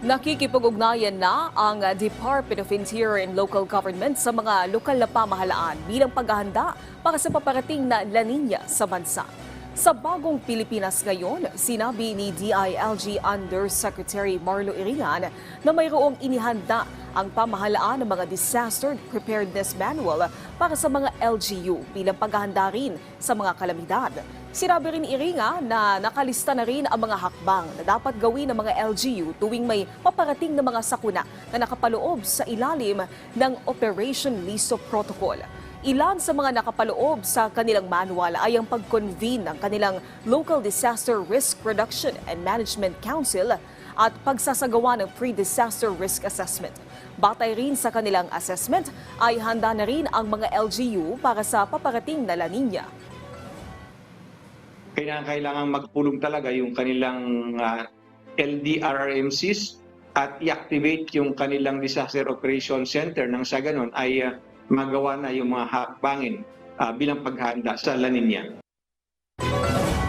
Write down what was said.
Nakikipag-ugnayan na ang Department of Interior and Local Government sa mga lokal na pamahalaan bilang paghahanda para sa paparating na La Nina sa bansa. Sa bagong Pilipinas ngayon, sinabi ni DILG Undersecretary Marlo Irigan na mayroong inihanda ang pamahalaan ng mga Disaster Preparedness Manual para sa mga LGU bilang paghahanda rin sa mga kalamidad. Sinabi rin ni Iriga na nakalista na rin ang mga hakbang na dapat gawin ng mga LGU tuwing may paparating na mga sakuna na nakapaloob sa ilalim ng Operation Liso Protocol. Ilan sa mga nakapaloob sa kanilang manual ay ang pag-convene ng kanilang Local Disaster Risk Reduction and Management Council at pagsasagawa ng Pre-Disaster Risk Assessment. Batay rin sa kanilang assessment ay handa na rin ang mga LGU para sa paparating na La Nina. Kailangan magpulong talaga yung kanilang LDRRMCs at i-activate yung kanilang Disaster Operation Center nang sa ganun ay magawa na yung mga hakbangin bilang paghahanda sa La Nina.